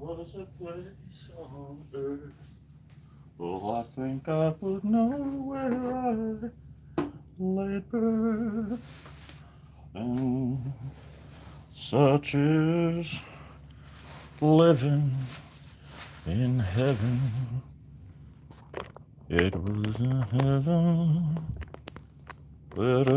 was a place on earth. Oh, I think I would know where I laid birth. And such is living in heaven. It was in heaven that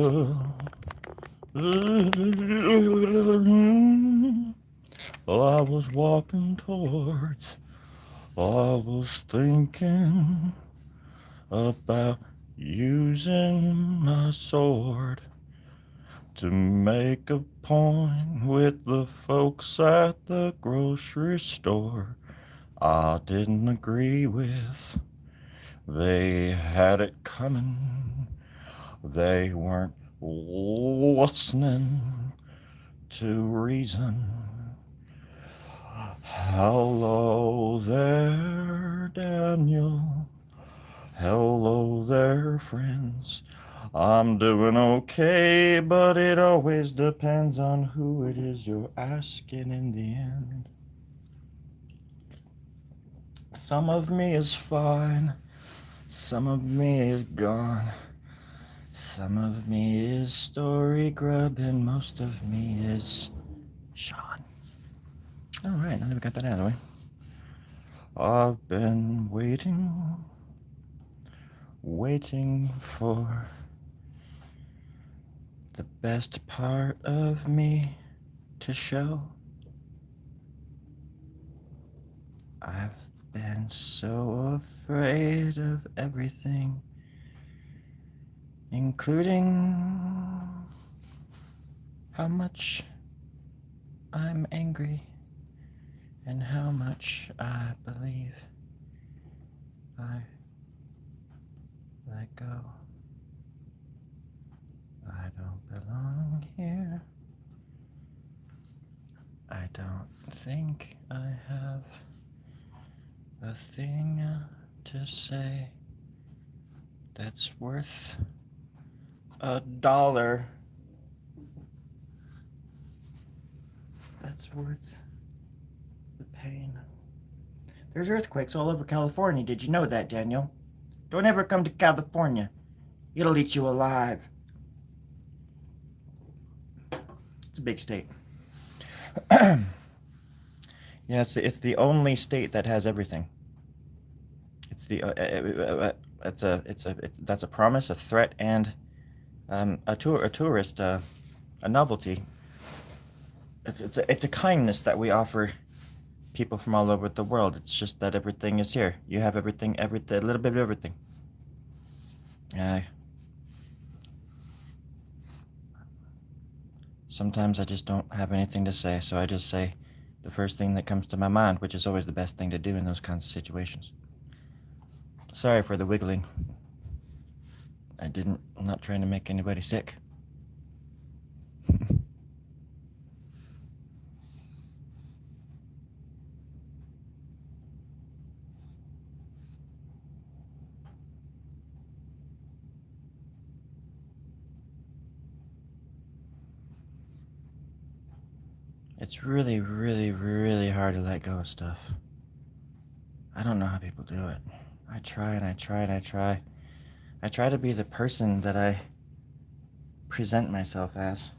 I was walking towards. I was thinking about using my sword to make a point with the folks at the grocery store I didn't agree with. They had it coming. They weren't listening to reason. Hello there, Daniel. Hello there, friends. I'm doing okay, but it always depends on who it is you're asking in the end. Some of me is fine, some of me is gone. Some of me is story grub, and most of me is Sean. Alright, now that we got that out of the way. I've been waiting for the best part of me to show. I've been so afraid of everything, including how much I'm angry and how much I believe I let go. I don't belong here. I don't think I have a thing to say that's worth $1. That's worth the pain. There's earthquakes all over California. Did you know that, Daniel? Don't ever come to California. It'll eat you alive. It's a big state. Yeah, it's the only state that has everything. It's the that's a promise, a threat, and a tourist, a novelty. It's a kindness that we offer people from all over the world. It's just that everything is here. You have everything, a little bit of everything. Sometimes I just don't have anything to say, so I just say the first thing that comes to my mind, which is always the best thing to do in those kinds of situations. Sorry for the wiggling. I'm not trying to make anybody sick. It's really, really, really hard to let go of stuff. I don't know how people do it. I try and I try and I try. I try to be the person that I present myself as.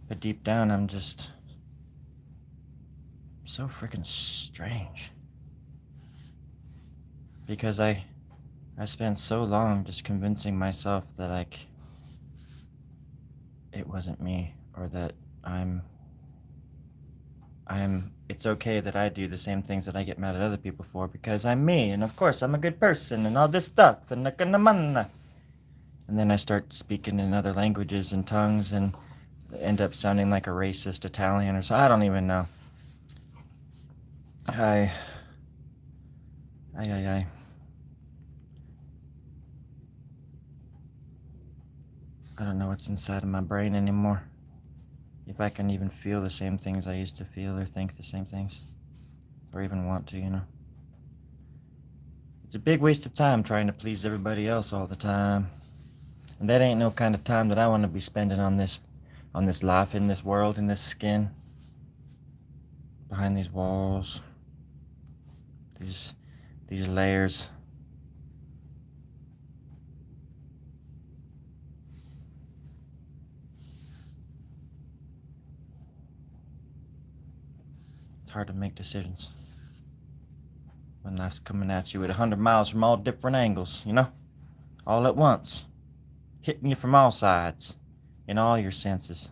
But deep down, I'm just so freaking strange. Because I spent so long just convincing myself that, like, it wasn't me, or that it's okay that I do the same things that I get mad at other people for because I'm me, and of course I'm a good person, and all this stuff, and then I start speaking in other languages and tongues and end up sounding like a racist Italian or so. I don't even know. I don't know what's inside of my brain anymore. If I can even feel the same things I used to feel or think the same things. Or even want to, you know. It's a big waste of time trying to please everybody else all the time. And that ain't no kind of time that I want to be spending on this life, in this world, in this skin. Behind these walls. these layers. It's hard to make decisions when life's coming at you at 100 miles from all different angles, you know? All at once. Hitting you from all sides, in all your senses.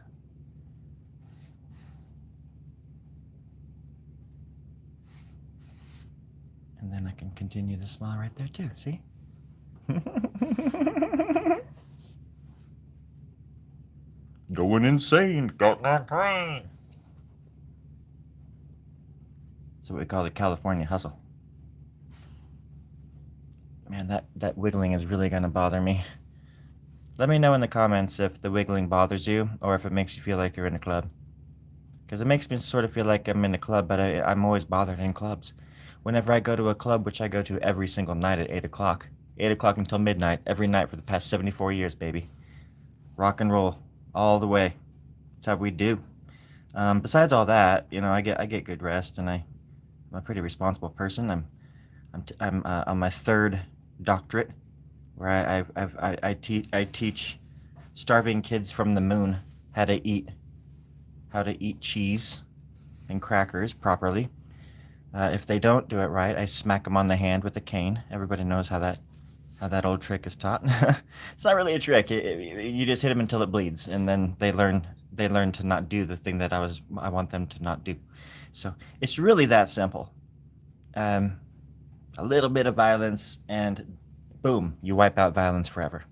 And then I can continue the smile right there too, see? Going insane, got that brain. That's what we call the California hustle. Man, that wiggling is really gonna bother me. Let me know in the comments if the wiggling bothers you or if it makes you feel like you're in a club. Because it makes me sort of feel like I'm in a club, but I'm always bothered in clubs. Whenever I go to a club, which I go to every single night at 8 o'clock. 8 o'clock until midnight, every night for the past 74 years, baby. Rock and roll, all the way. That's how we do. Besides all that, you know, I get good rest, and I'm a pretty responsible person. I'm on my third doctorate, where I teach starving kids from the moon how to eat cheese and crackers properly. If they don't do it right, I smack them on the hand with a cane. Everybody knows how that old trick is taught. It's not really a trick. You just hit them until it bleeds, and then they learn to not do the thing that I want them to not do. So it's really that simple. A little bit of violence, and boom, you wipe out violence forever.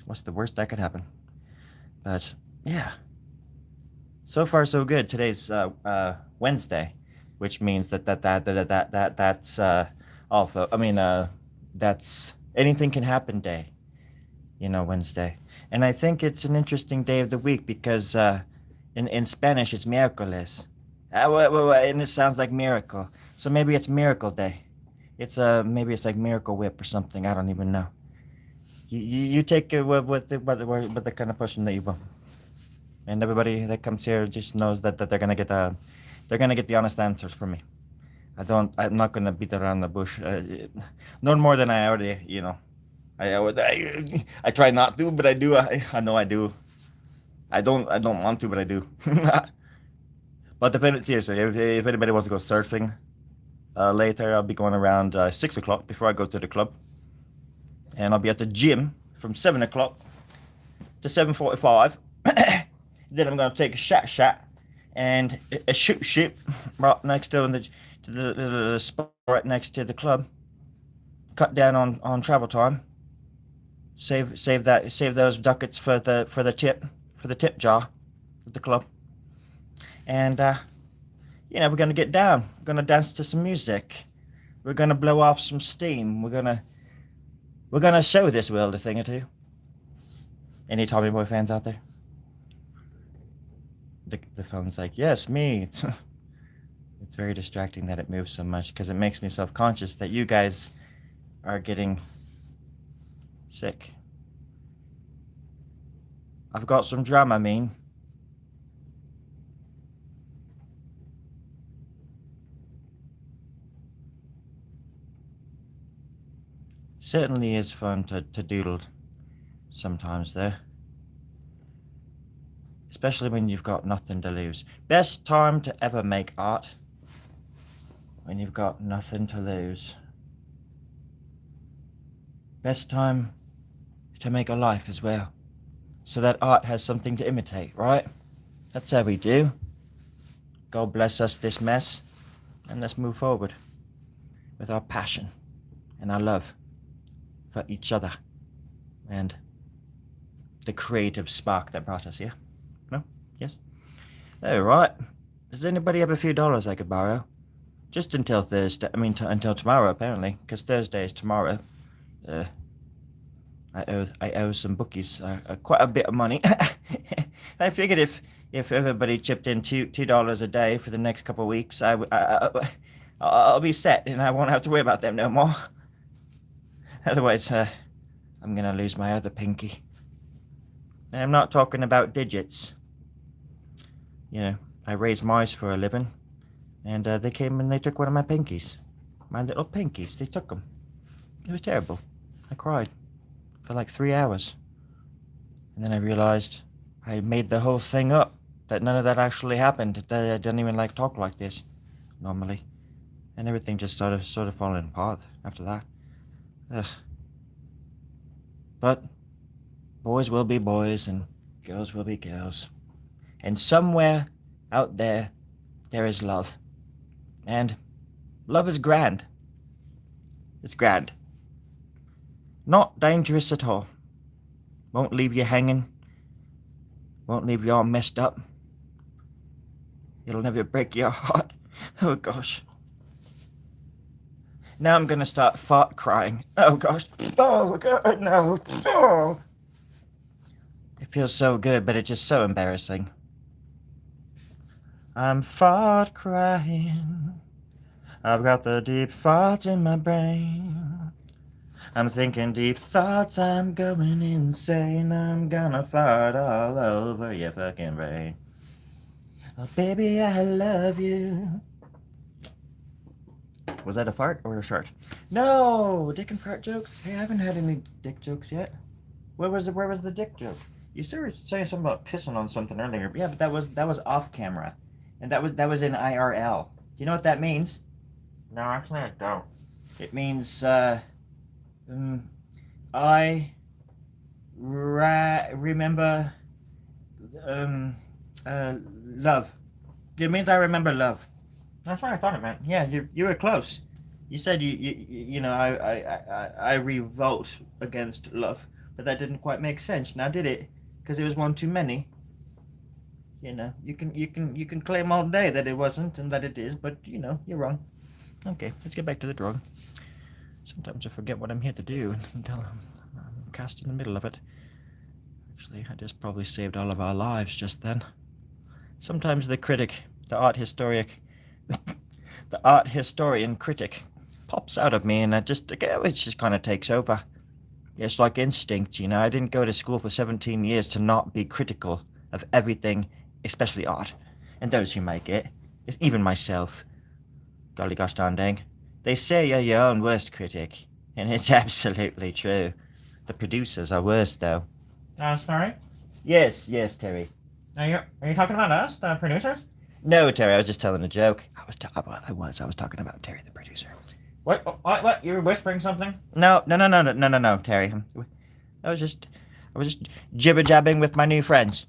What's the worst that could happen? But yeah, so far so good. Today's Wednesday, which means that's also, I mean, that's anything can happen day, you know, Wednesday. And I think it's an interesting day of the week because in Spanish it's miércoles. And it sounds like miracle. So maybe it's Miracle Day. It's maybe it's like Miracle Whip or something. I don't even know. You take it with the kind of person that you want. And everybody that comes here just knows that they're gonna get the honest answers from me. I'm not gonna beat around the bush, no more than I already, you know. I try not to, but I do. I know I do. I don't want to, but I do. But seriously, if anybody wants to go surfing later, I'll be going around 6 o'clock before I go to the club, and I'll be at the gym from 7 o'clock to 7:45. Then I'm gonna take a shot and a shoot right next to the spot right next to the club. Cut down on travel time. Save those ducats for the tip jar at the club. And you know, we're gonna get down. We're gonna dance to some music. We're gonna blow off some steam. We're gonna show this world a thing or two. Any Tommy Boy fans out there? The phone's like, yes, me. It's very distracting that it moves so much because it makes me self-conscious that you guys are getting sick. I've got some drama, mean. Certainly is fun to doodle sometimes, though. Especially when you've got nothing to lose. Best time to ever make art. When you've got nothing to lose. Best time to make a life as well. So that art has something to imitate, right? That's how we do. God bless us this mess. And let's move forward. With our passion. And our love. For each other. And the creative spark that brought us here. No? Yes? Alright. Does anybody have a few dollars I could borrow? Just until Thursday. I mean, until tomorrow, apparently. Because Thursday is tomorrow. I owe some bookies quite a bit of money. I figured if everybody chipped in $2 a day for the next couple of weeks, I'll be set and I won't have to worry about them no more. Otherwise, I'm gonna lose my other pinky. And I'm not talking about digits. You know, I raise mice for a living. And they came and they took one of my pinkies. My little pinkies. They took them. It was terrible. I cried for like 3 hours. And then I realized I made the whole thing up. That none of that actually happened. That I didn't even like talk like this normally. And everything just sort of falling apart after that. Ugh. But boys will be boys and girls will be girls. And somewhere out there, there is love. And love is grand. It's grand. Not dangerous at all. Won't leave you hanging. Won't leave you all messed up. It'll never break your heart. Oh gosh. Now I'm gonna start fart crying. Oh gosh. Oh god, no. Oh. It feels so good, but it's just so embarrassing. I'm fart crying. I've got the deep thoughts in my brain. I'm thinking deep thoughts, I'm going insane. I'm gonna fart all over your fucking brain. Oh, baby, I love you. Was that a fart or a shart? No, dick and fart jokes. Hey, I haven't had any dick jokes yet. Where was the dick joke? You were saying something about pissing on something earlier. Yeah, but that was off camera, and that was in IRL. Do you know what that means? No, actually, I don't. It means I remember love. It means I remember love. That's what I thought it meant. Yeah, you were close. You said you know I revolt against love, but that didn't quite make sense. Now did it? Because it was one too many. You know, you can claim all day that it wasn't and that it is, but you know you're wrong. Okay, let's get back to the drug. Sometimes I forget what I'm here to do until I'm cast in the middle of it. Actually, I just probably saved all of our lives just then. Sometimes the critic, the art historian critic, pops out of me and it just kind of takes over. It's like instinct, you know. I didn't go to school for 17 years to not be critical of everything, especially art, and those who make it, even myself. Golly gosh darn dang. They say you're your own worst critic, and it's absolutely true. The producers are worse, though. Sorry? Yes, Terry. Are you talking about us, the producers? No, Terry, I was just telling a joke. I was talking about Terry, the producer. What? You were whispering something? No, Terry. I was just jibber-jabbing with my new friends.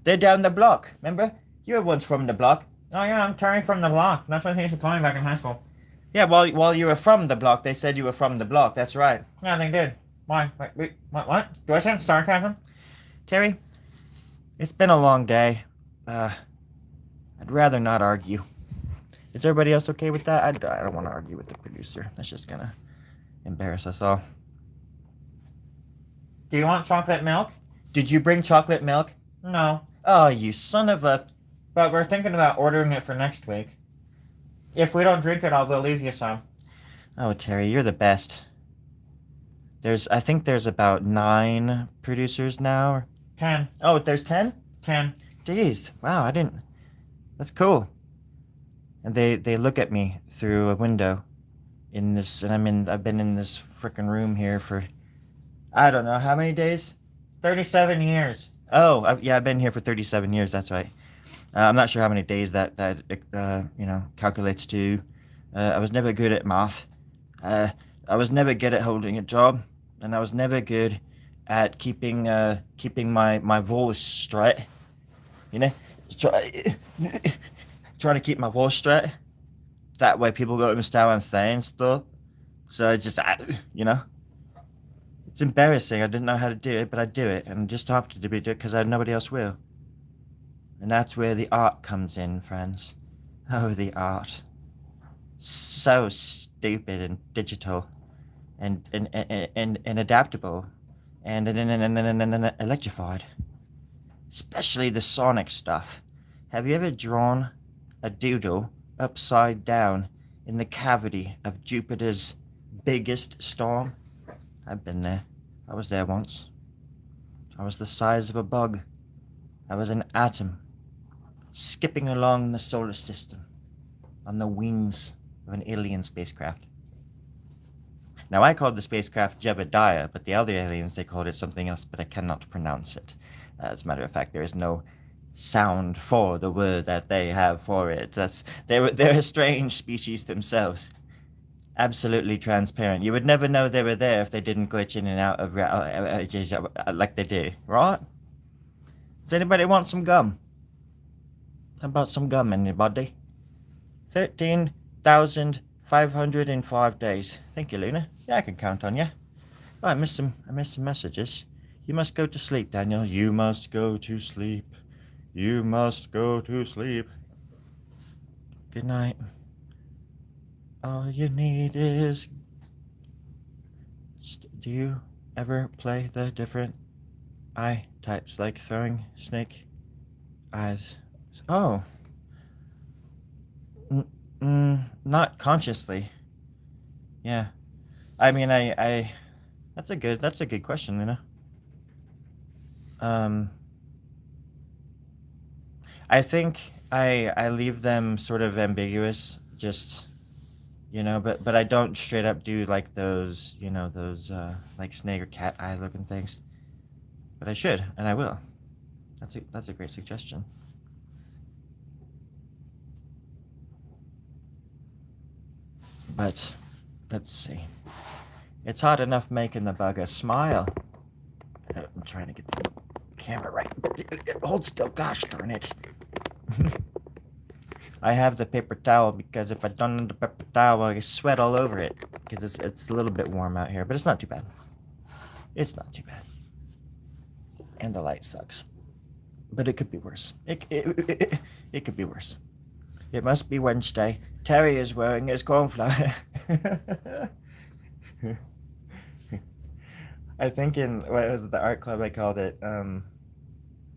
They're down the block, remember? You were once from the block. Oh yeah, I'm Terry from the block. That's what they used to call me back in high school. Yeah, while you were from the block, they said you were from the block. That's right. Yeah, they did. Why? Wait, what? Do I sense sarcasm? Terry, it's been a long day. I'd rather not argue. Is everybody else okay with that? I don't want to argue with the producer. That's just gonna embarrass us all. Do you want chocolate milk? Did you bring chocolate milk? No. Oh, you son of a... But we're thinking about ordering it for next week. If we don't drink it, I'll leave you some. Oh, Terry, you're the best. I think there's about 9 producers now. 10. Oh, there's 10? 10. Jeez, wow, I didn't... That's cool. And they look at me through a window in this, and I've been in this frickin' room here for, I don't know, how many days? 37 years. Oh, I've been here for 37 years, that's right. I'm not sure how many days that calculates to. I was never good at math. I was never good at holding a job, and I was never good at keeping my voice straight. You know, trying to keep my voice straight. That way people don't understand what I'm saying still. So it's just, it's embarrassing. I didn't know how to do it, but I do it, and just have to do it because nobody else will. And that's where the art comes in, friends. Oh, the art. So stupid and digital and adaptable and electrified. Especially the sonic stuff. Have you ever drawn a doodle upside down in the cavity of Jupiter's biggest storm? I've been there. I was there once. I was the size of a bug. I was an atom, skipping along the solar system. on the wings of an alien spacecraft. Now, I called the spacecraft Jebediah, but the other aliens, they called it something else, but I cannot pronounce it. As a matter of fact, there is no sound for the word that they have for it. They're a strange species themselves. Absolutely transparent. You would never know they were there if they didn't glitch in and out of like they do, right? Does anybody want some gum? How about some gum, anybody? 13,505 days. Thank you, Luna. Yeah, I can count on you. Oh, I missed some messages. You must go to sleep, Daniel. You must go to sleep. You must go to sleep. Good night. All you need is... Do you ever play the different eye types, like throwing snake eyes? Oh. Not consciously. Yeah. I mean, I that's a good question, Luna. I think I leave them sort of ambiguous, just, but I don't straight up do like those, those like snake or cat eye looking things. But I should, and I will. That's a great suggestion. But let's see. It's hard enough making the bugger smile. I'm trying to get the camera right. Hold still, gosh darn it. I have the paper towel because if I don't have the paper towel, I sweat all over it. Because it's a little bit warm out here, but it's not too bad. It's not too bad. And the light sucks. But it could be worse. It could be worse. It must be Wednesday. Terry is wearing his cornflower. I think in, what was it, the art club I called it,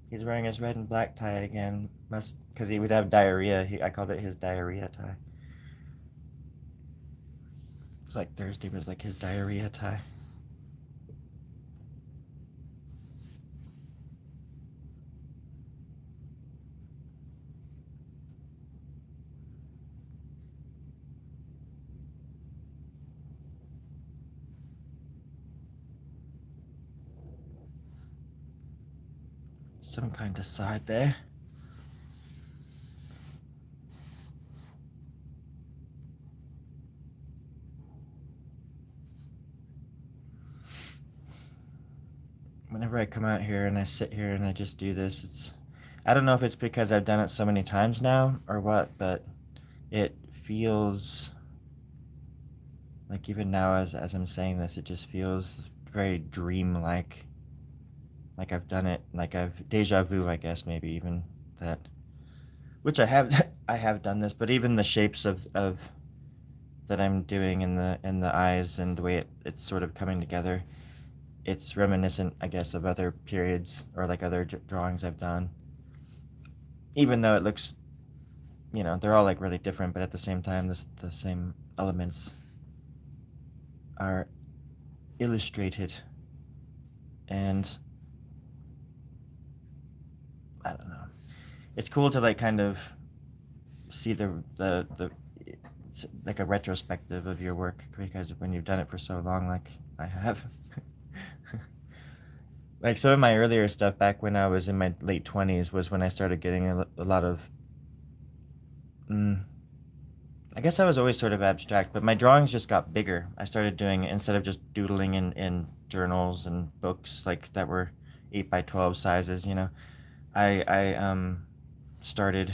he's wearing his red and black tie again. Because he would have diarrhea. I called it his diarrhea tie. It's like Thursday was like his diarrhea tie. Some kind of side there. Whenever I come out here and I sit here and I just do this, I don't know if it's because I've done it so many times now or what, but it feels like even now as I'm saying this, it just feels very dreamlike. Like I've done it, like I've deja vu, I guess, maybe even that, which I have. I have done this, but even the shapes of that I'm doing in the eyes and the way it's sort of coming together, it's reminiscent, I guess, of other periods or like other drawings I've done. Even though it looks, they're all like really different, but at the same time, the same elements are illustrated, and I don't know. It's cool to like kind of see the like a retrospective of your work, because when you've done it for so long, like I have. Like some of my earlier stuff back when I was in my late 20s was when I started getting a lot of, I guess I was always sort of abstract, but my drawings just got bigger. I started doing, instead of just doodling in journals and books like that were 8x12 sizes, I started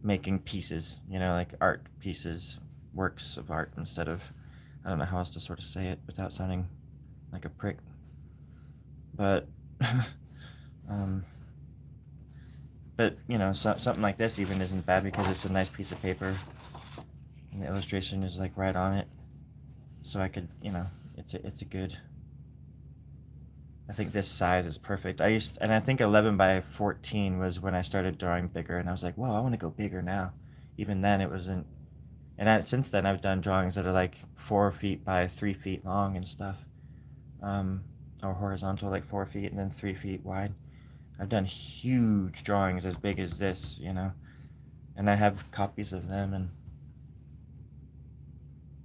making pieces, like art pieces, works of art, instead of, I don't know how else to sort of say it without sounding like a prick. But, something like this even isn't bad because it's a nice piece of paper and the illustration is like right on it. So I could, it's a good, I think this size is perfect. And I think 11x14 was when I started drawing bigger, and I was like, whoa, I want to go bigger now. Even then it wasn't, and since then I've done drawings that are like 4 feet by 3 feet long and stuff. Or horizontal, like 4 feet and then 3 feet wide. I've done huge drawings as big as this, And I have copies of them, and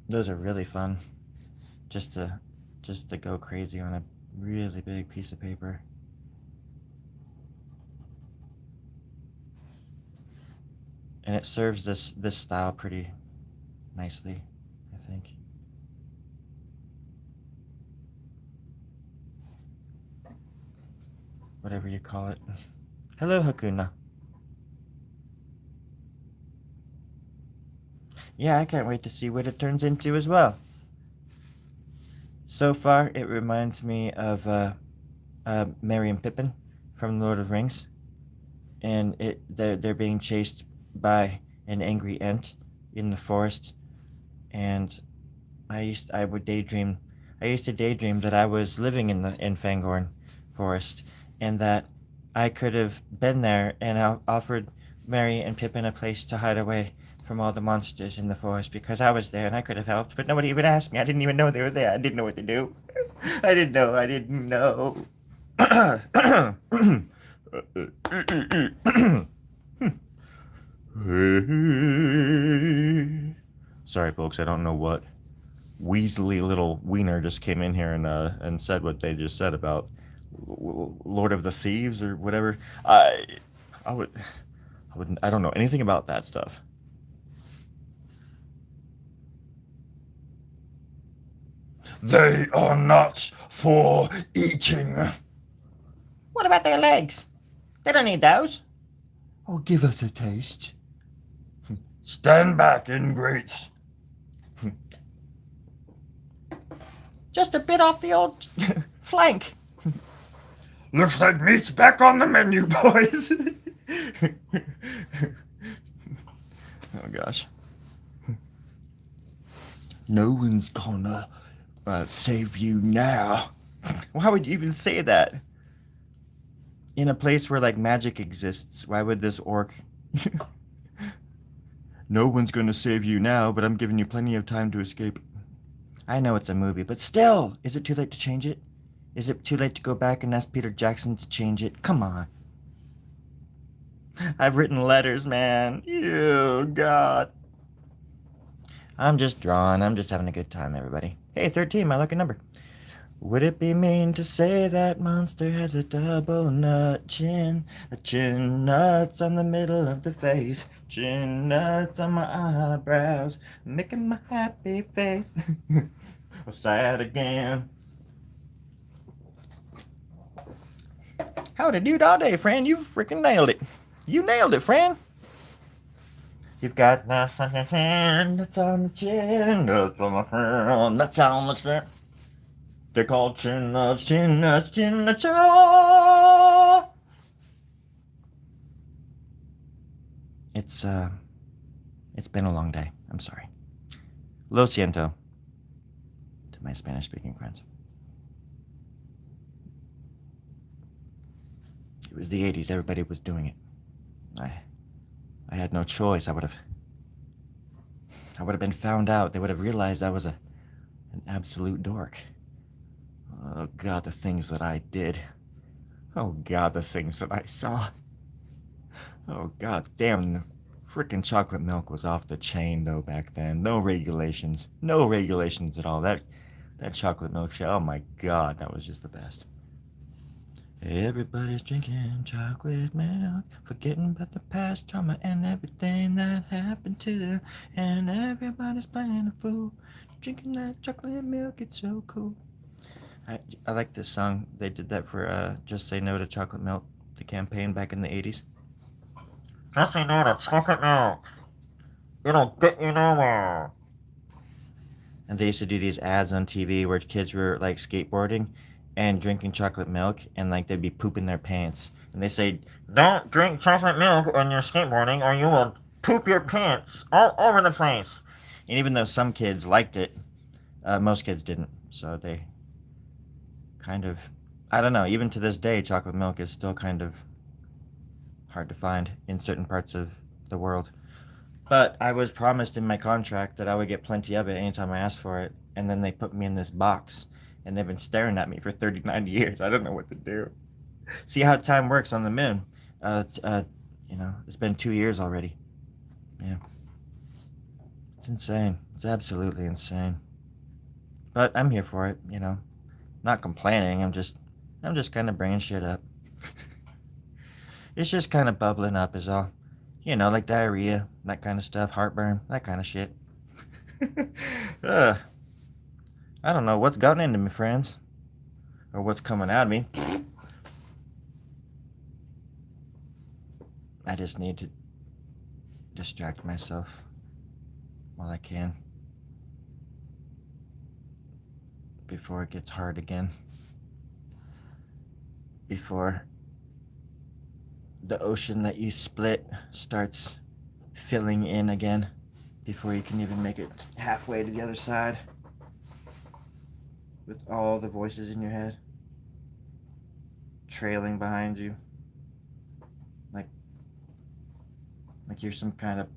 those are really fun. Just to go crazy on a really big piece of paper. And it serves this style pretty nicely, I think. Whatever you call it. Hello, Hakuna. Yeah, I can't wait to see what it turns into as well. So far, it reminds me of Merry and Pippin from Lord of the Rings, and they're being chased by an angry Ent in the forest, and I used to daydream that I was living in Fangorn Forest, and that I could have been there and offered Merry and Pippin a place to hide away from all the monsters in the forest because I was there and I could have helped, but nobody even asked me. I didn't even know they were there. I didn't know what to do. I didn't know. I didn't know. Sorry, folks. I don't know what Weasley little wiener just came in here and said what they just said about Lord of the Thieves or whatever. I would I don't know anything about that stuff. They are not for eating. What about their legs? They don't need those. Oh, give us a taste. Stand back, ingrates. Just a bit off the old flank. Looks like meat's back on the menu, boys. Oh, gosh. No one's gonna save you now. Why would you even say that? In a place where, like, magic exists, why would this orc... No one's gonna save you now, but I'm giving you plenty of time to escape. I know it's a movie, but still! Is it too late to change it? Is it too late to go back and ask Peter Jackson to change it? Come on. I've written letters, man. Ew, God. I'm just drawing. I'm just having a good time, everybody. Hey, 13, my lucky number. Would it be mean to say that monster has a double nut chin? A chin nuts on the middle of the face. Chin nuts on my eyebrows. Making my happy face. Sad again. Howdy do all day, friend. You freaking nailed it. You nailed it, friend. You've got nuts on your chin, nuts on the chin, nuts on the chin, nuts on the chin. They're called chin nuts, chin nuts, chin nuts. It's been a long day. I'm sorry. Lo siento to my Spanish-speaking friends. It was the 80s. Everybody was doing it. I had no choice. I would have been found out. They would have realized I was an absolute dork. Oh, God, the things that I did. Oh, God, the things that I saw. Oh, God, damn, the frickin' chocolate milk was off the chain, though, back then. No regulations. No regulations at all. That chocolate milk shit, oh, my God, that was just the best. Everybody's drinking chocolate milk, forgetting about the past trauma and everything that happened to them. And everybody's playing a fool, drinking that chocolate milk, it's so cool. I like this song. They did that for Just Say No to Chocolate Milk, the campaign back in the 80s. Just say no to chocolate milk. It'll get you nowhere. And they used to do these ads on TV where kids were like skateboarding and drinking chocolate milk, and like they'd be pooping their pants. And they say, "Don't drink chocolate milk when you're skateboarding, or you will poop your pants all over the place." And even though some kids liked it, most kids didn't. So they kind of, I don't know. Even to this day, chocolate milk is still kind of hard to find in certain parts of the world. But I was promised in my contract that I would get plenty of it anytime I asked for it, and then they put me in this box. And they've been staring at me for 39 years. I don't know what to do. See how time works on the moon. It's been 2 years already. Yeah. It's insane. It's absolutely insane. But I'm here for it, you know. Not complaining. I'm just kind of bringing shit up. It's just kind of bubbling up is all. You know, like diarrhea, that kind of stuff, heartburn, that kind of shit. Ugh. I don't know what's gotten into me, friends, or what's coming out of me. I just need to distract myself while I can before it gets hard again. Before the ocean that you split starts filling in again. Before you can even make it halfway to the other side. With all the voices in your head trailing behind you. Like you're some kind of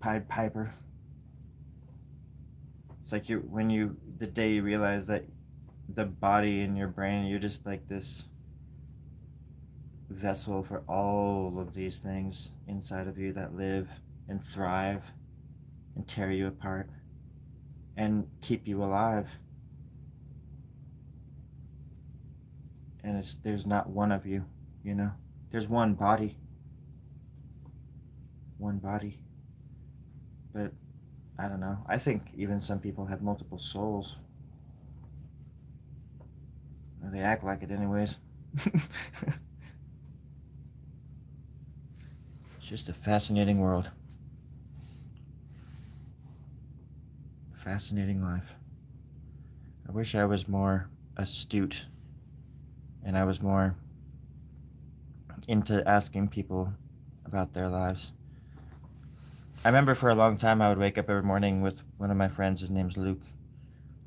Pied Piper. It's like the day you realize that the body and your brain, you're just like this vessel for all of these things inside of you that live and thrive and tear you apart and keep you alive. And there's not one of you, you know? There's one body. One body. But I don't know. I think even some people have multiple souls. Or they act like it anyways. It's just a fascinating world. Fascinating life. I wish I was more astute and I was more into asking people about their lives. I remember for a long time I would wake up every morning with one of my friends. His name's Luke.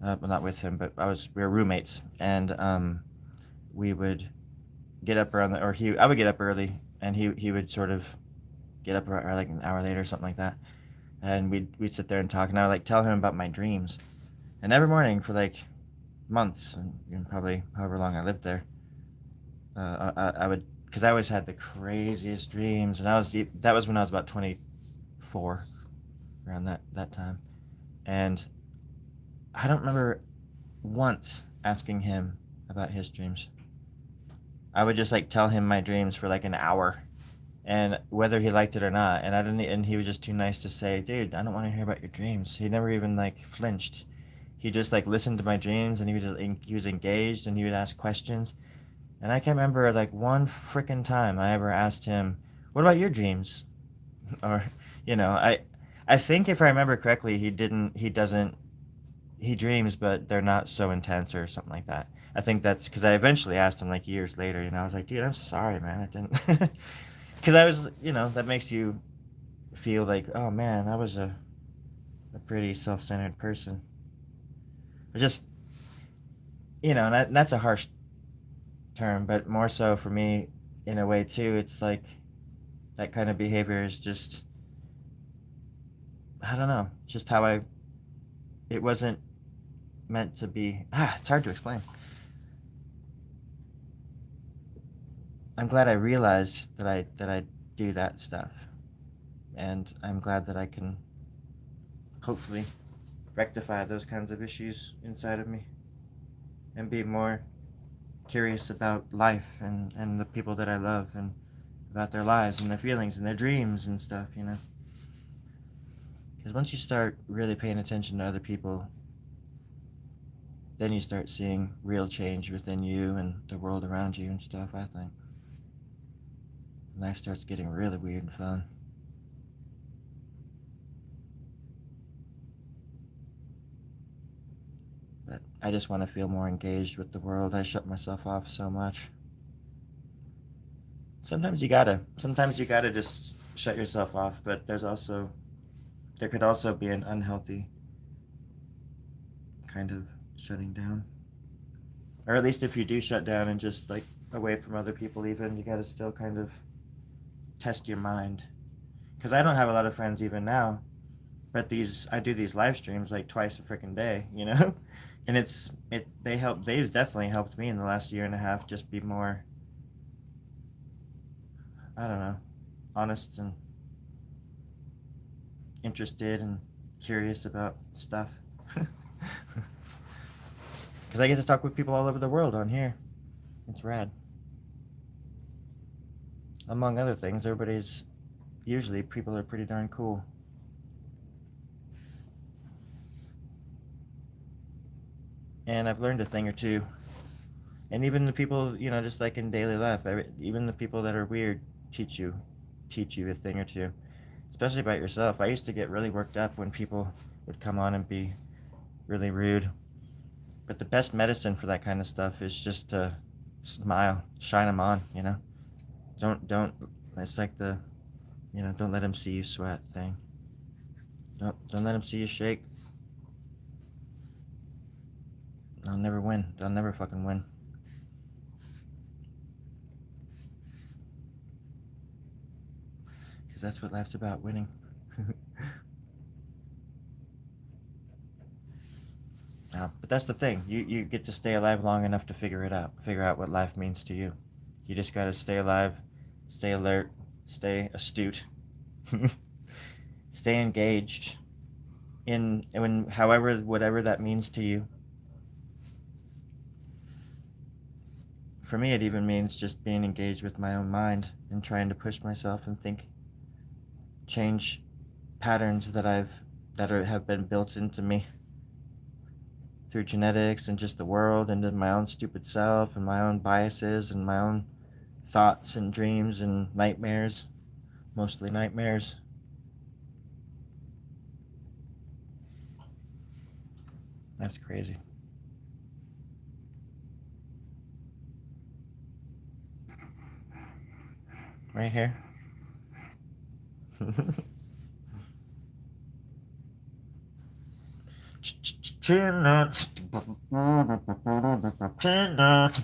Well, not with him, but we were roommates, and we would get up around I would get up early, and he would sort of get up around, like an hour later or something like that, and we'd sit there and talk, and I would like tell him about my dreams, and every morning for like months, and probably however long I lived there, I would, because I always had the craziest dreams, and that was when I was about 24, around that time, and I don't remember once asking him about his dreams. I would just like tell him my dreams for like an hour, and whether he liked it or not, and I didn't, and he was just too nice to say, "Dude, I don't want to hear about your dreams." He never even like flinched. He just like listened to my dreams, and he was engaged, and he would ask questions. And I can't remember like one freaking time I ever asked him, "What about your dreams?" Or, you know, I think if I remember correctly, he doesn't, he dreams, but they're not so intense or something like that. I think that's because I eventually asked him like years later, I was like, dude, I'm sorry, man. I didn't. Because I was, that makes you feel like, oh man, I was a pretty self centered person. But just, and that's a harsh term, but more so for me in a way too. It's like that kind of behavior is just, I don't know, just it wasn't meant to be. It's hard to explain. I'm glad I realized that I do that stuff, and I'm glad that I can hopefully rectify those kinds of issues inside of me and be more curious about life and the people that I love and about their lives and their feelings and their dreams and stuff, Because once you start really paying attention to other people, then you start seeing real change within you and the world around you and stuff, I think. Life starts getting really weird and fun. But I just want to feel more engaged with the world. I shut myself off so much. Sometimes you gotta just shut yourself off, but there could also be an unhealthy kind of shutting down. Or at least if you do shut down and just like away from other people even, you gotta still kind of test your mind. Because I don't have a lot of friends even now, but I do these live streams like twice a freaking day, and they've definitely helped me in the last year and a half just be more, I don't know, honest and interested and curious about stuff. Because I get to talk with people all over the world on here. It's rad. Among other things, usually people are pretty darn cool. And I've learned a thing or two. And even the people, just like in daily life, even the people that are weird teach you a thing or two, especially about yourself. I used to get really worked up when people would come on and be really rude. But the best medicine for that kind of stuff is just to smile, shine them on, Don't, it's like don't let them see you sweat thing. Don't let them see you shake. They'll never win. They'll never fucking win. Because that's what life's about, winning. But that's the thing. You get to stay alive long enough to figure it out. Figure out what life means to you. You just gotta stay alive, stay alert, stay astute, stay engaged whatever that means to you. For me, it even means just being engaged with my own mind and trying to push myself and change patterns that have been built into me through genetics and just the world and my own stupid self and my own biases and my own thoughts and dreams and nightmares, mostly nightmares. That's crazy. Right here. Peanuts. Peanuts.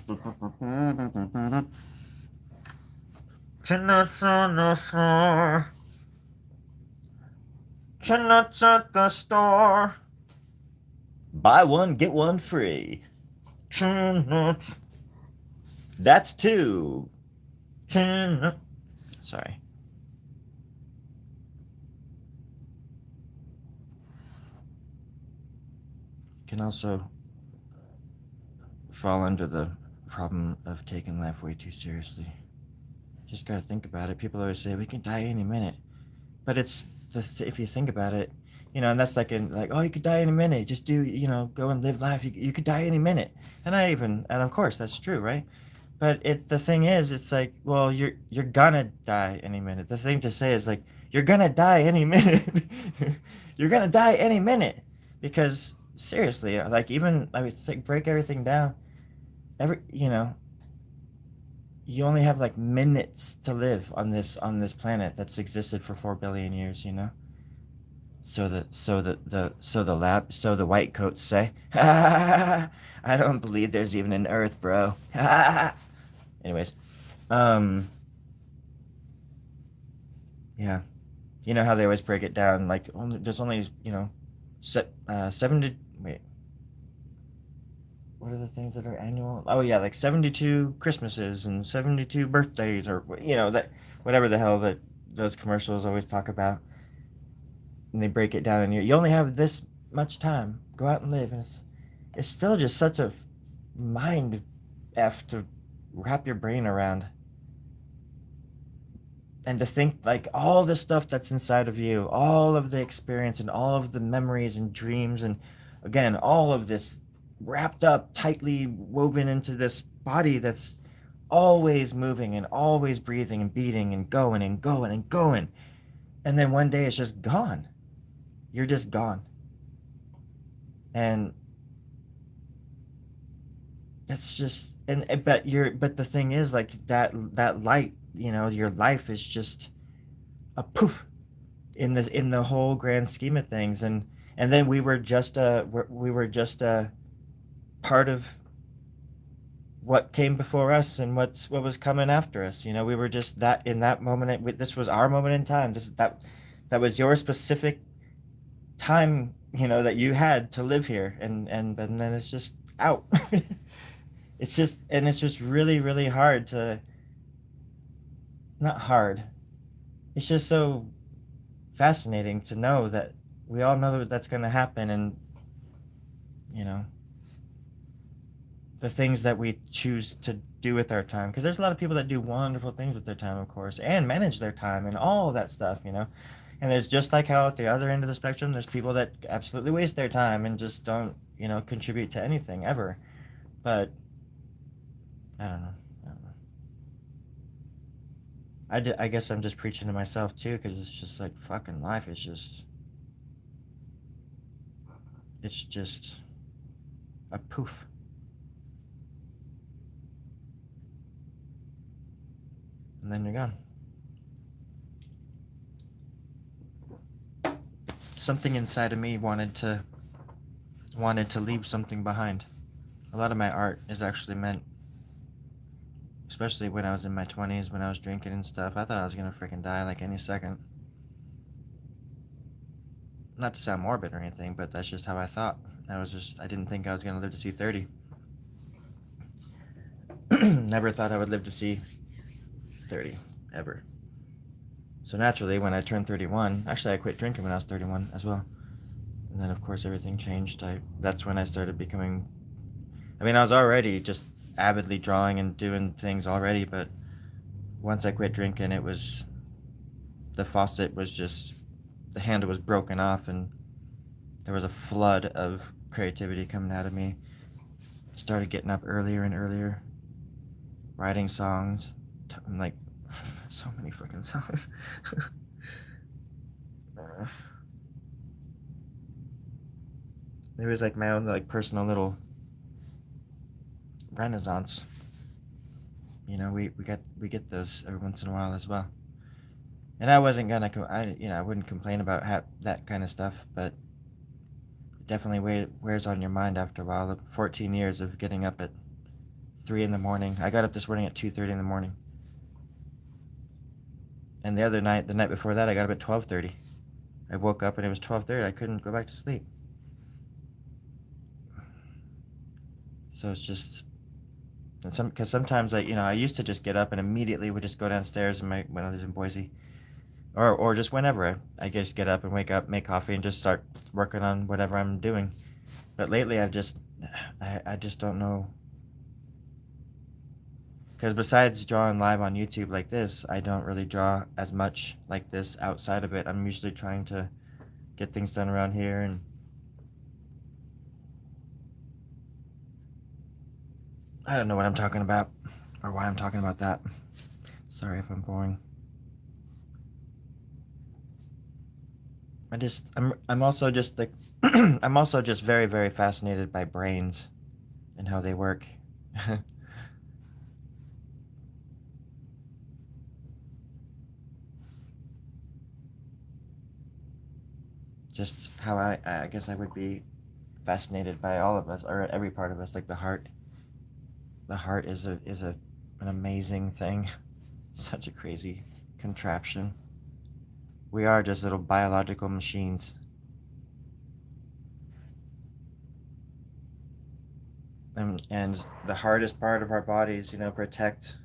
Peanuts on the floor. Peanuts at the store. Buy one, get one free. Peanuts. That's two. Peanuts. Sorry. Can also fall under the problem of taking life way too seriously. Just gotta think about it. People always say we can die any minute, but it's if you think about it, and that's like oh, you could die any minute. Just do go and live life. You could die any minute, and of course that's true, right? But the thing is, it's like, well, you're gonna die any minute. The thing to say is like you're gonna die any minute. You're gonna die any minute because seriously, like even I would break everything down. You only have like minutes to live on this planet that's existed for 4 billion years. So the white coats say, I don't believe there's even an Earth, bro. Anyways, yeah, you know how they always break it down like there's only 70. Wait, what are the things that are annual? Oh yeah, like 72 Christmases and 72 birthdays, or that whatever the hell that those commercials always talk about. And they break it down, and you only have this much time. Go out and live, and it's still just such a mind f to wrap your brain around. And to think like all the stuff that's inside of you, all of the experience and all of the memories and dreams, and again, all of this wrapped up, tightly woven into this body that's always moving and always breathing and beating and going and going and going. And then one day it's just gone. You're just gone. And it's just, but the thing is like that light, your life is just a poof in the whole grand scheme of things. And then we were just a part of what came before us and what was coming after us. We were just that in that moment. This was our moment in time. That was your specific time, that you had to live here, and then it's just out. It's just really, really hard to, not hard. It's just so fascinating to know that we all know that that's going to happen, and you know, the things that we choose to do with our time, because there's a lot of people that do wonderful things with their time, of course, and manage their time and all of that stuff, you know. And there's, just like how at the other end of the spectrum, there's people that absolutely waste their time and just don't, you know, contribute to anything ever. But I don't know. I don't know. I guess I'm just preaching to myself too, because it's just like fucking life is just, it's just a poof. And then you're gone. Something inside of me wanted to leave something behind. A lot of my art is actually meant, especially when I was in my 20s, when I was drinking and stuff, I thought I was gonna freaking die like any second. Not to sound morbid or anything, but that's just how I thought. I didn't think I was gonna live to see 30. Never thought I would live to see 30, ever. So naturally, when I turned 31, actually I quit drinking when I was 31 as well. And then of course everything changed. That's when I started becoming, I mean, I was already just avidly drawing and doing things already, but once I quit drinking, it was, the faucet was just, the handle was broken off, and there was a flood of creativity coming out of me. Started getting up earlier and earlier, writing songs, like so many fucking songs. There was like my own like personal little renaissance. You know, we get those every once in a while as well. And I wasn't gonna, I wouldn't complain about that kind of stuff, but it definitely wears on your mind after a while. 14 years of getting up at 3 in the morning. I got up this morning at 2:30 in the morning. And the night before that, I got up at 12:30. I woke up and it was 12:30. I couldn't go back to sleep. So it's just, because sometimes I used to just get up and immediately would just go downstairs when I was in Boise, or just whenever I just get up and wake up, make coffee, and just start working on whatever I'm doing. But lately, I just don't know. Because besides drawing live on YouTube like this, I don't really draw as much like this outside of it. I'm usually trying to get things done around here, and I don't know what I'm talking about or why I'm talking about that. Sorry if I'm boring. I'm also just like I'm also just very, very fascinated by brains and how they work. Just how I guess I would be fascinated by all of us, or every part of us, like the heart. The heart is an amazing thing. Such a crazy contraption. We are just little biological machines. And the hardest part of our bodies, protect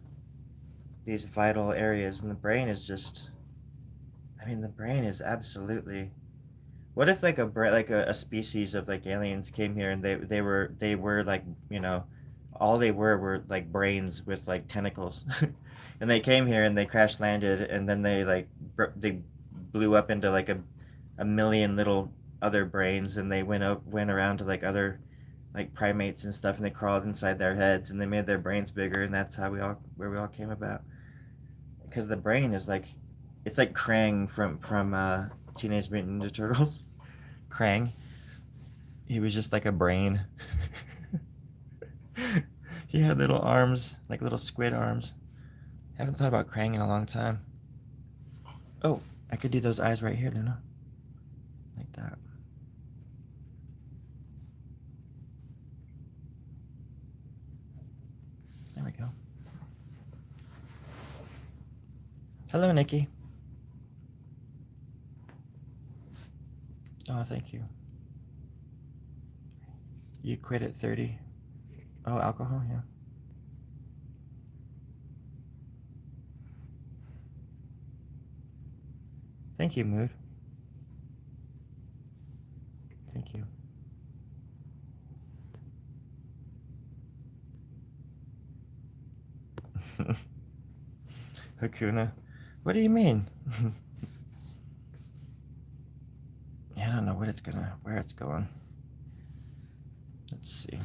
these vital areas. And the brain is just, I mean, the brain is absolutely. What if like a species of like aliens came here, and they were like, all they were like brains with like tentacles, and they came here and they crash landed, and then they blew up into like a million little other brains, and they went around to like other like primates and stuff, and they crawled inside their heads, and they made their brains bigger, and that's how we all came about. Because the brain is like, it's like Krang from Teenage Mutant Ninja Turtles. Krang, he was just like a brain. He had little arms, like little squid arms. Haven't thought about Krang in a long time. Oh, I could do those eyes right here, Luna. Like that. There we go. Hello, Nikki. Oh, thank you. You quit at 30. Oh, alcohol, yeah. Thank you, Mood. Hakuna. What do you mean? Yeah, I don't know where it's going. Let's see.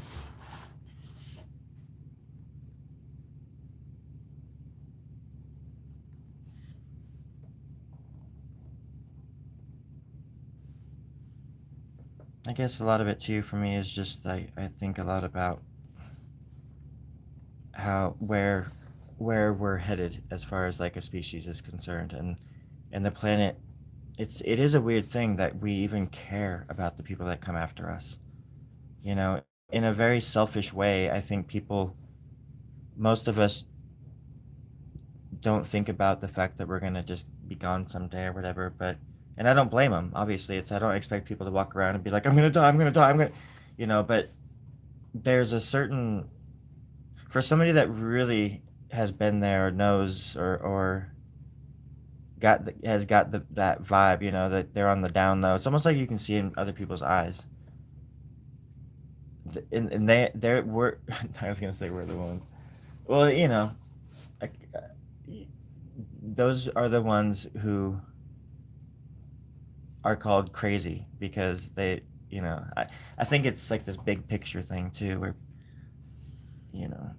I guess a lot of it too for me is just I think a lot about how where we're headed as far as like a species is concerned, and the planet. It is a weird thing that we even care about the people that come after us. You know, in a very selfish way, I think most of us don't think about the fact that we're gonna just be gone someday or whatever. But and I don't blame them. Obviously, I don't expect people to walk around and be like, I'm gonna die, I'm gonna die, I'm gonna, you know. But there's a certain for somebody that really has been there, or knows, or has got that vibe, you know, that they're on the down low. It's almost like you can see in other people's eyes. And they're we're I was gonna say we're the ones. Well, you know, like, those are the ones who are called crazy because I think it's like this big picture thing too, where you know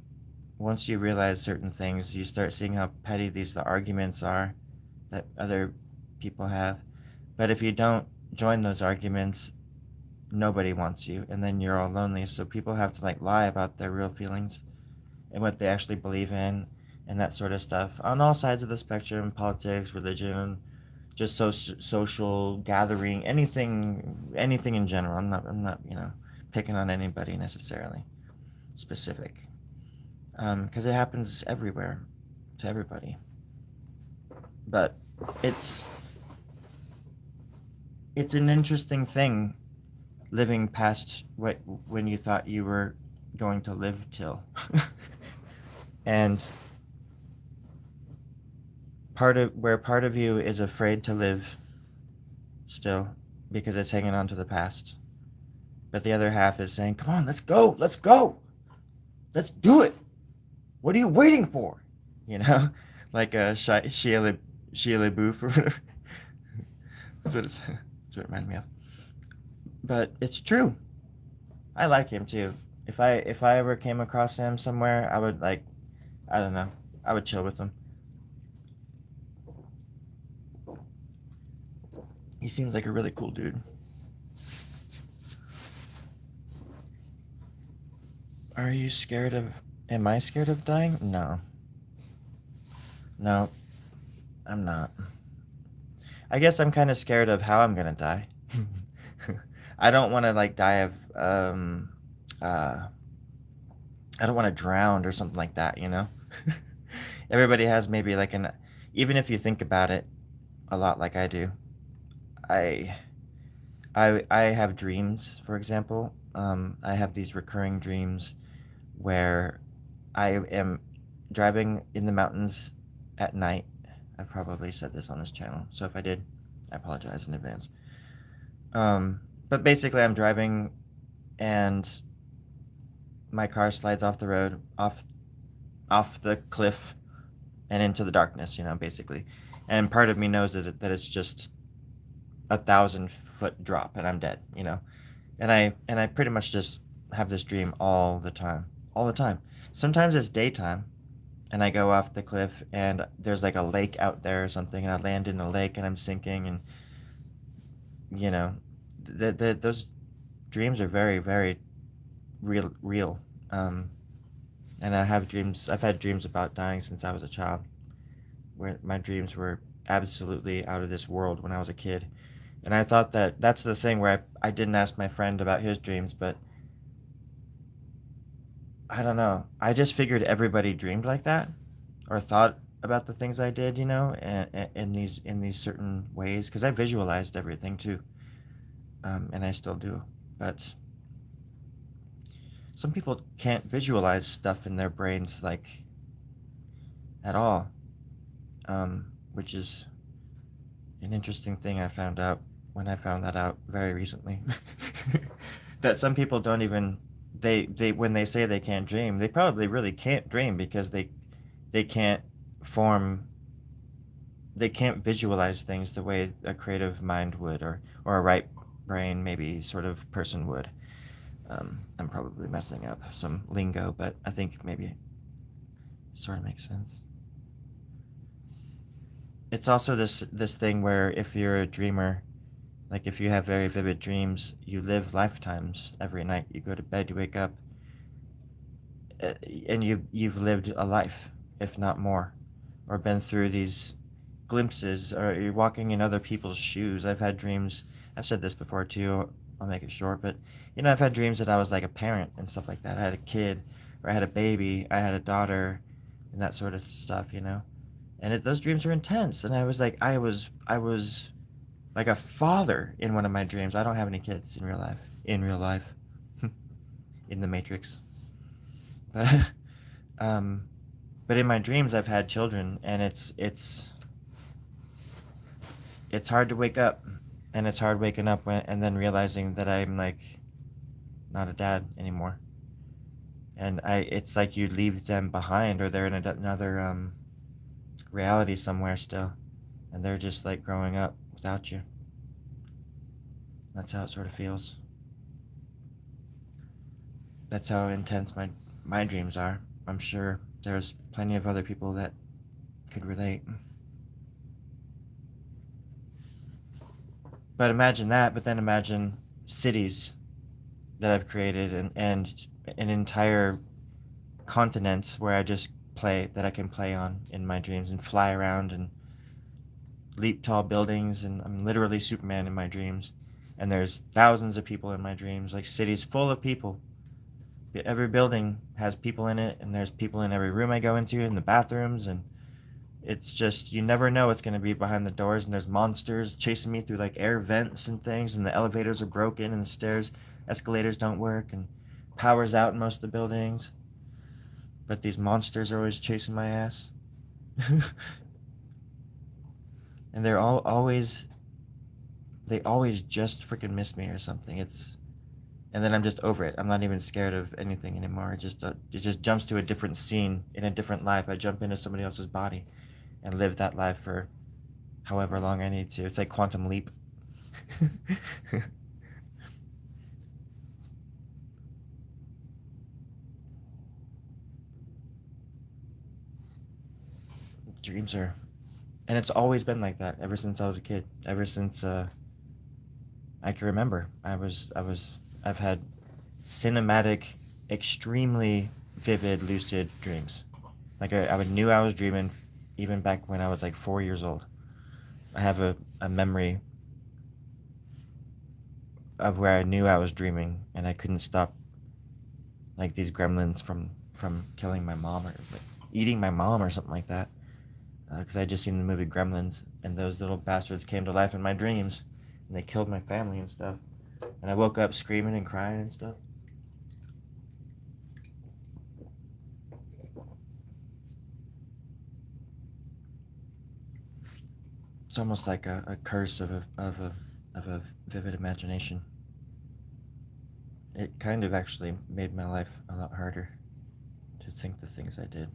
once you realize certain things, you start seeing how petty the arguments are that other people have. But if you don't join those arguments, nobody wants you, and then you're all lonely. So people have to like lie about their real feelings and what they actually believe in, and that sort of stuff on all sides of the spectrum: politics, religion, just social gathering, anything in general. I'm not picking on anybody necessarily specific, because it happens everywhere to everybody. But it's it's an interesting thing living past what when you thought you were going to live till. And part of you is afraid to live still because it's hanging on to the past, but the other half is saying, come on, let's go, let's do it, what are you waiting for, you know? Like Shia LaBeouf or whatever. That's what it reminded me of. But it's true. I like him too. If I ever came across him somewhere, I would like, I don't know, I would chill with him. He seems like a really cool dude. Are you scared of? Am I scared of dying? No, no, I'm not. I guess I'm kind of scared of how I'm gonna die. I don't want to like die of uh I don't want to drown or something like that, you know? Everybody has maybe like even if you think about it a lot like I do. I I have dreams, for example. I have these recurring dreams where I am driving in the mountains at night. I've probably said this on this channel, so if I did, I apologize in advance. But basically, I'm driving and my car slides off the road, off the cliff, and into the darkness. Basically, and part of me knows that it's just 1,000 foot drop, and I'm dead. And I pretty much just have this dream all the time, all the time. Sometimes it's daytime, and I go off the cliff, and there's like a lake out there or something, and I land in a lake, and I'm sinking, and you know, those dreams are very, very real. And I've had dreams about dying since I was a child, where my dreams were absolutely out of this world when I was a kid. And I thought that's the thing where I didn't ask my friend about his dreams, but I don't know. I just figured everybody dreamed like that, or thought about the things I did, in these certain ways, because I visualized everything too, and I still do. But some people can't visualize stuff in their brains like at all, which is an interesting thing I found out when I found that out very recently. That some people don't even they when they say they can't dream, they probably really can't dream because they can't form. they can't visualize things the way a creative mind would, or a right brain maybe sort of person would. I'm probably messing up some lingo, but I think maybe it sort of makes sense. It's also this thing where if you're a dreamer, like if you have very vivid dreams, you live lifetimes every night. You go to bed, you wake up, and you've lived a life, if not more, or been through these glimpses, or you're walking in other people's shoes. I've had dreams. I've said this before too. I'll make it short, but I've had dreams that I was like a parent and stuff like that. I had a kid, or I had a baby, I had a daughter, and that sort of stuff. And those dreams were intense. And I was like, I was like a father in one of my dreams. I don't have any kids in real life. In real life, in the Matrix, but um, but in my dreams I've had children, and it's hard to wake up, and it's hard waking up and then realizing that I'm like not a dad anymore, and it's like you leave them behind, or they're in another reality somewhere still, and they're just like growing up without you. That's how it sort of feels. That's how intense my dreams are. I'm sure there's plenty of other people that could relate. But imagine that, but then imagine cities that I've created, and an entire continents where I just play, that I can play on in my dreams and fly around and leap tall buildings, and I'm literally Superman in my dreams. And there's thousands of people in my dreams, like cities full of people. Every building has people in it, and there's people in every room I go into, in the bathrooms, and it's just, you never know what's going to be behind the doors, and there's monsters chasing me through like air vents and things, and the elevators are broken, and the escalators don't work, and power's out in most of the buildings, but these monsters are always chasing my ass. And they always just freaking miss me or something. And then I'm just over it. I'm not even scared of anything anymore. It just jumps to a different scene in a different life. I jump into somebody else's body and live that life for however long I need to. It's like quantum leap. Dreams are, and it's always been like that ever since I was a kid. Ever since I can remember, I've had cinematic, extremely vivid, lucid dreams. Like I knew I was dreaming, even back when I was like 4 years old. I have a memory of where I knew I was dreaming, and I couldn't stop, like these gremlins from killing my mom, or like eating my mom or something like that. Because I just seen the movie Gremlins, and those little bastards came to life in my dreams, and they killed my family and stuff. And I woke up screaming and crying and stuff. It's almost like a curse of a vivid imagination. It kind of actually made my life a lot harder to think the things I did.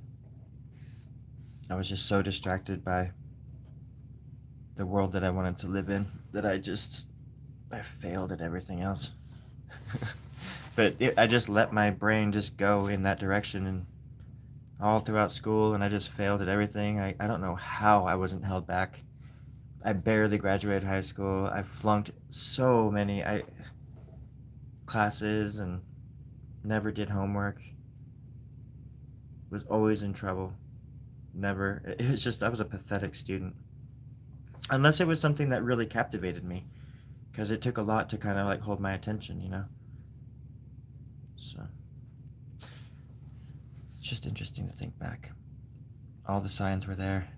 I was just so distracted by the world that I wanted to live in that I failed at everything else. But I just let my brain just go in that direction, and all throughout school, and I just failed at everything. I don't know how I wasn't held back. I barely graduated high school. I flunked so many classes and never did homework. Was always in trouble. Never. It was just, I was a pathetic student. Unless it was something that really captivated me, because it took a lot to kind of like hold my attention. So it's just interesting to think back. All the signs were there.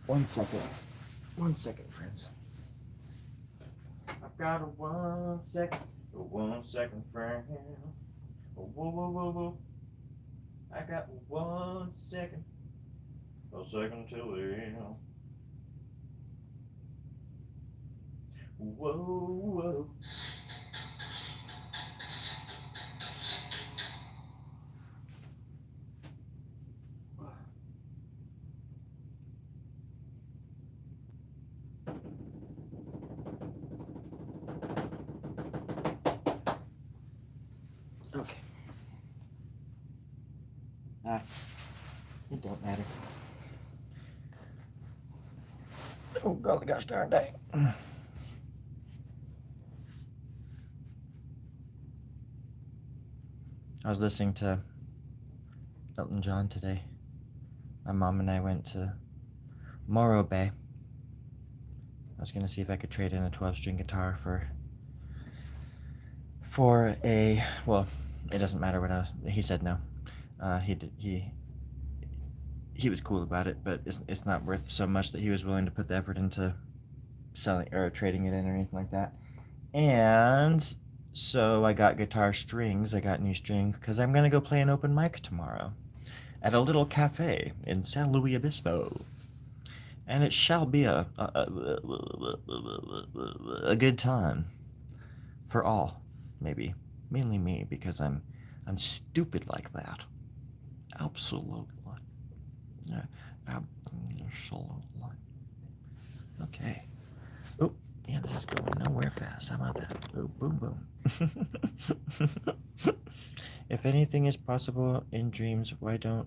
One second. 1 second, friends. I've got a 1 second. A 1 second, friend. Whoa, whoa, whoa, whoa. I got 1 second. A second till the whoa, whoa. Okay. It don't matter. Oh, golly gosh darn dang. I was listening to Elton John today. My mom and I went to Morro Bay. I was gonna see if I could trade in a 12-string guitar for a, well, it doesn't matter what he said no. He was cool about it, but it's not worth so much that he was willing to put the effort into selling or trading it in or anything like that. And so I got guitar strings. I got new strings because I'm gonna go play an open mic tomorrow at a little cafe in San Luis Obispo, and it shall be a good time for all. Maybe mainly me because I'm stupid like that. Absolutely. Yeah, absolutely. Okay. Oh, yeah, this is going nowhere fast. How about that? Oh, boom, boom. If anything is possible in dreams, why don't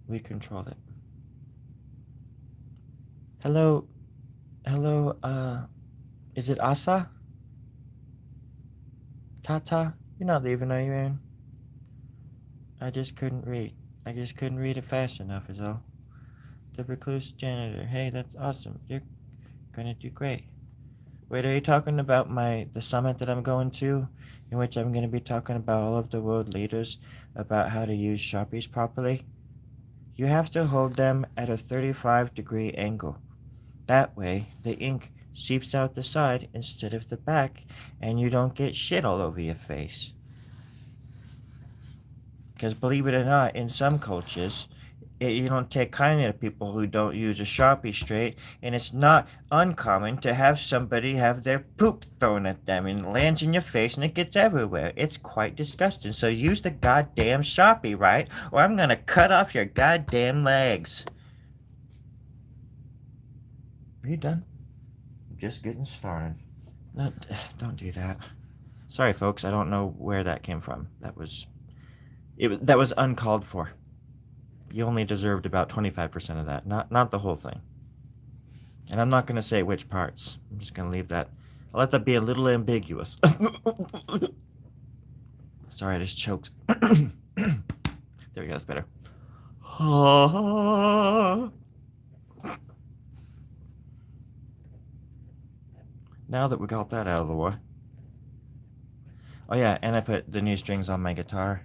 we control it? Hello, is it Asa? Tata? You're not leaving, are you, Aaron? I just couldn't read. I just couldn't read it fast enough, is all. The recluse janitor. Hey, that's awesome. You're gonna do great. Wait, are you talking about the summit that I'm going to, in which I'm gonna be talking about all of the world leaders about how to use Sharpies properly? You have to hold them at a 35-degree angle. That way, the ink seeps out the side instead of the back, and you don't get shit all over your face. Because believe it or not, in some cultures, you don't take kindly to people who don't use a Sharpie straight, and it's not uncommon to have somebody have their poop thrown at them and it lands in your face and it gets everywhere. It's quite disgusting. So use the goddamn Sharpie, right? Or I'm gonna cut off your goddamn legs. Are you done? I'm just getting started. No, don't do that. Sorry, folks. I don't know where that came from. That was uncalled for. You only deserved about 25% of that, not the whole thing. And I'm not going to say which parts. I'm just going to leave that. I'll let that be a little ambiguous. Sorry, I just choked. There we go, that's better. Now that we got that out of the way. Oh yeah, and I put the new strings on my guitar.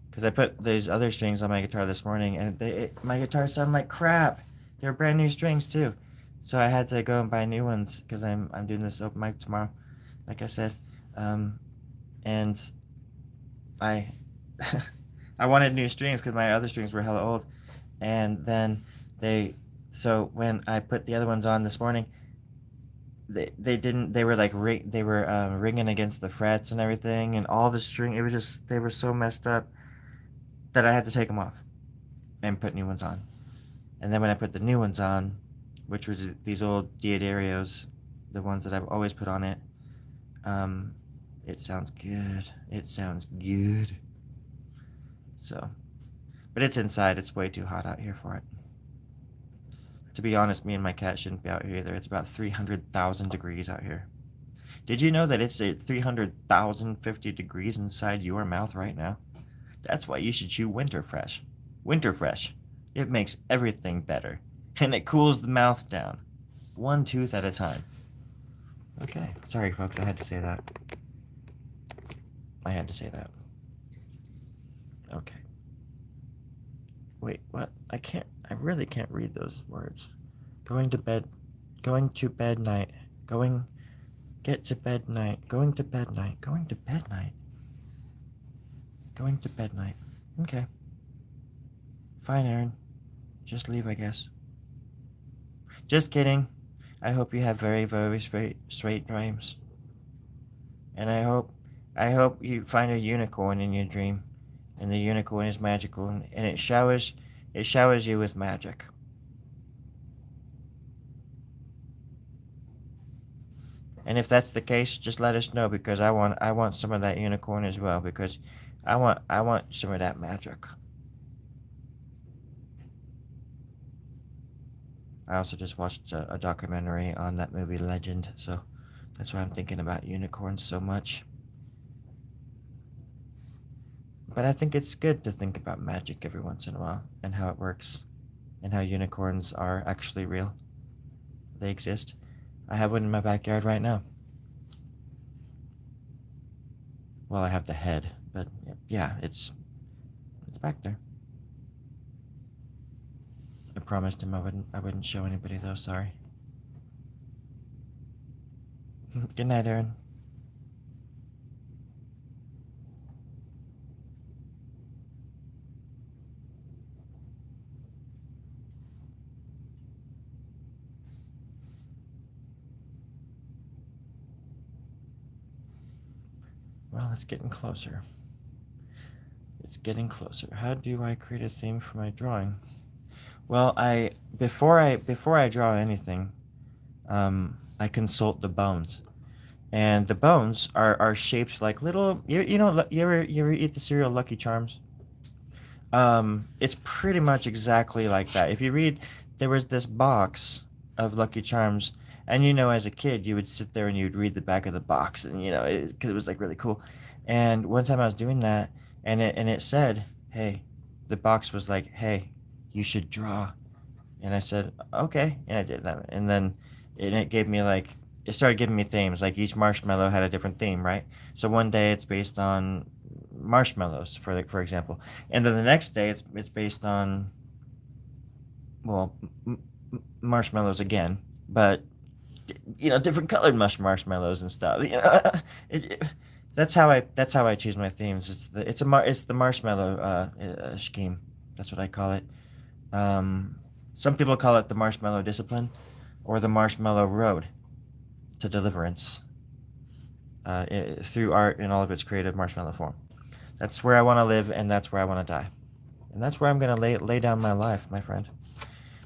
Because I put these other strings on my guitar this morning, and my guitar sounded like crap. They're brand new strings too, so I had to go and buy new ones because I'm doing this open mic tomorrow, like I said, and I I wanted new strings because my other strings were hella old, and then so when I put the other ones on this morning, they didn't, they were like ringing against the frets and everything, and all the string, it was just, they were so messed up that I had to take them off and put new ones on. And then when I put the new ones on, which was these old Diodarios, the ones that I've always put on it, it sounds good. It sounds good. So, but it's inside. It's way too hot out here for it. To be honest, me and my cat shouldn't be out here either. It's about 300,000 degrees out here. Did you know that it's at 300,050 degrees inside your mouth right now? That's why you should chew Winterfresh. Winterfresh. It makes everything better. And it cools the mouth down. One tooth at a time. Okay. Sorry, folks. I had to say that. I had to say that. Okay. Wait, what? I really can't read those words. Going to bed night. Get to bed night. Going to bed night. Going to bed night. Going to bed night. Okay. Fine, Aaron. Just leave, I guess. Just kidding. I hope you have very, very straight dreams. And I hope you find a unicorn in your dream. And the unicorn is magical, and it showers you with magic. And if that's the case, just let us know, because I want some of that unicorn as well, because I want some of that magic. I also just watched a documentary on that movie Legend, so that's why I'm thinking about unicorns so much. But I think it's good to think about magic every once in a while, and how it works, and how unicorns are actually real. They exist. I have one in my backyard right now. Well, I have the head, but yeah, it's back there. I promised him I wouldn't show anybody though. Sorry. Good night, Aaron. Well, it's getting closer. It's getting closer. How do I create a theme for my drawing? Well, before I draw anything, I consult the bones, and the bones are shaped like little. You ever eat the cereal Lucky Charms? It's pretty much exactly like that. If you read, there was this box of Lucky Charms, and as a kid, you would sit there and you'd read the back of the box, and because it was like really cool. And one time I was doing that, and it said, "Hey," the box was like, "Hey, you should draw," and I said, "Okay," and I did that, and then it gave me like. It started giving me themes, like each marshmallow had a different theme, right? So one day it's based on marshmallows, for example, and then the next day it's based on, well, marshmallows again, but different colored marshmallows and stuff. It, that's how I choose my themes. It's the marshmallow scheme. That's what I call it. Some people call it the marshmallow discipline, or the marshmallow road to deliverance, through art in all of its creative marshmallow form. That's where I want to live, and that's where I want to die. And that's where I'm going to lay down my life, my friend.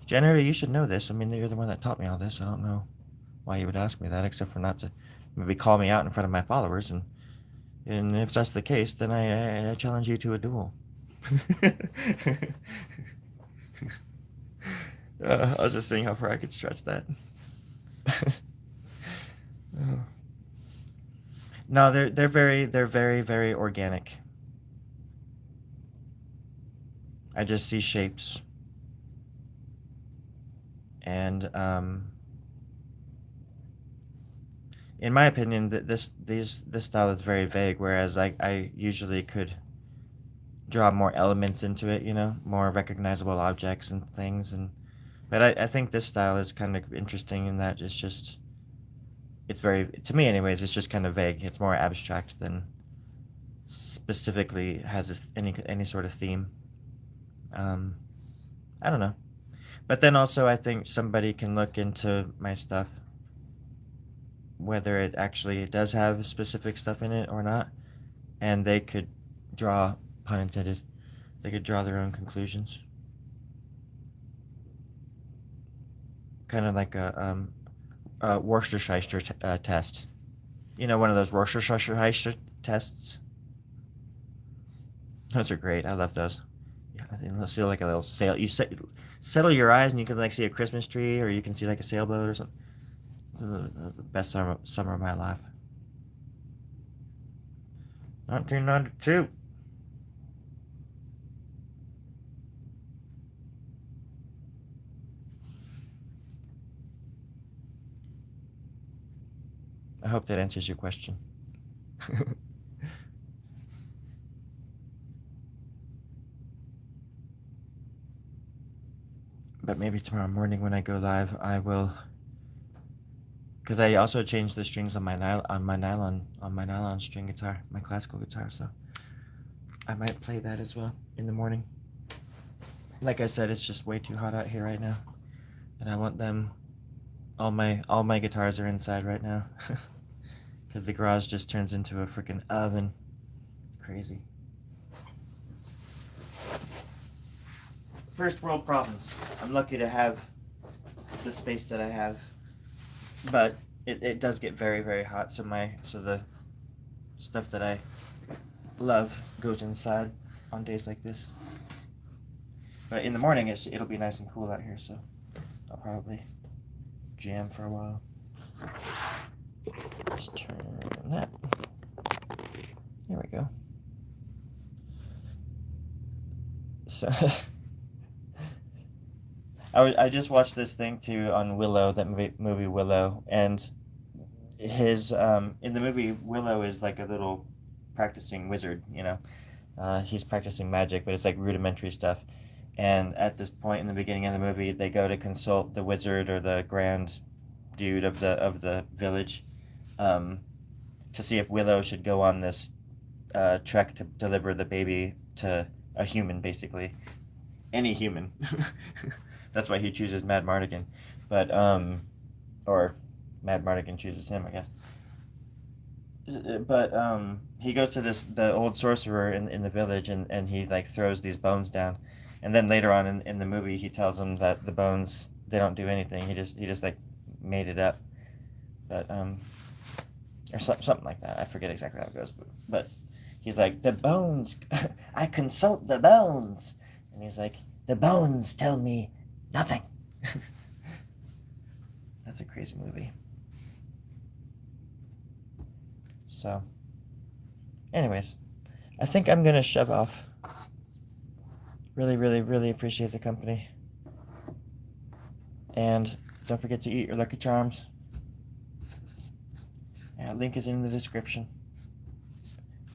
January, you should know this. I mean, you're the one that taught me all this. I don't know why you would ask me that, except for not to maybe call me out in front of my followers. And if that's the case, then I challenge you to a duel. I was just seeing how far I could stretch that. No, they're very, very organic. I just see shapes, and in my opinion, this style is very vague. Whereas I usually could draw more elements into it, more recognizable objects and things, but I think this style is kind of interesting in that it's very, to me anyways, it's just kind of vague. It's more abstract than specifically has any sort of theme. Um, I don't know. But then also, I think somebody can look into my stuff, whether it actually does have specific stuff in it or not, and they could draw, pun intended, they could draw their own conclusions. Kind of like a Worcestershire test. One of those Worcestershire tests. Those are great. I love those. Yeah, I think they'll see like a little sail. Settle your eyes, and you can like see a Christmas tree, or you can see like a sailboat or something. That was the best summer of my life. 1992. I hope that answers your question. But maybe tomorrow morning when I go live, I will, because I also changed the strings on my nylon string guitar, my classical guitar. So I might play that as well in the morning. Like I said, it's just way too hot out here right now, and I want them. All my guitars are inside right now, because the garage just turns into a freaking oven. It's crazy. First world problems. I'm lucky to have the space that I have, but it does get very, very hot. So the stuff that I love goes inside on days like this. But in the morning, it'll be nice and cool out here, so I'll probably jam for a while. Just turn that. There we go. So I just watched this thing too on Willow, that movie Willow, and his in the movie Willow is like a little practicing wizard, you know. He's practicing magic, but it's like rudimentary stuff. And at this point in the beginning of the movie, they go to consult the wizard or the grand dude of the village, to see if Willow should go on this trek to deliver the baby to a human, basically, any human. That's why he chooses Madmartigan, but or Madmartigan chooses him, I guess. But he goes to the old sorcerer in the village, and he like throws these bones down, and then later on in the movie he tells him that the bones, they don't do anything. He just like made it up, but or something like that. I forget exactly how it goes, but he's like, the bones. I consult the bones, and he's like, the bones tell me nothing. That's a crazy movie. So, anyways, I think I'm gonna shove off. Really, really, really appreciate the company. And don't forget to eat your Lucky Charms. Yeah, link is in the description.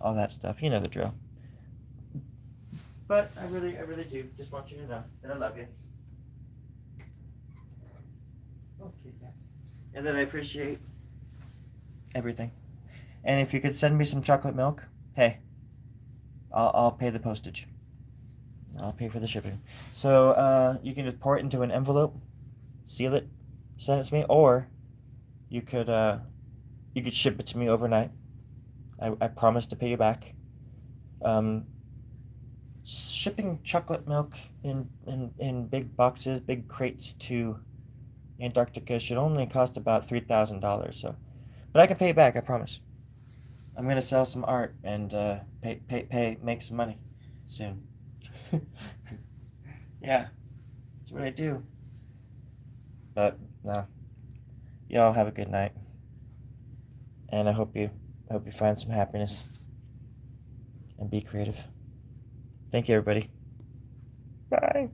All that stuff, you know the drill. But I really do just want you to know that I love you. Okay. And that I appreciate everything. And if you could send me some chocolate milk, hey, I'll pay the postage. I'll pay for the shipping. So you can just pour it into an envelope, seal it, send it to me, or you could ship it to me overnight. I promise to pay you back. Shipping chocolate milk in big boxes, big crates to Antarctica should only cost about $3,000. So, but I can pay it back. I promise. I'm gonna sell some art and make some money soon. Yeah, that's what I do. But no, y'all have a good night, and I hope you find some happiness and be creative. Thank you, everybody. Bye.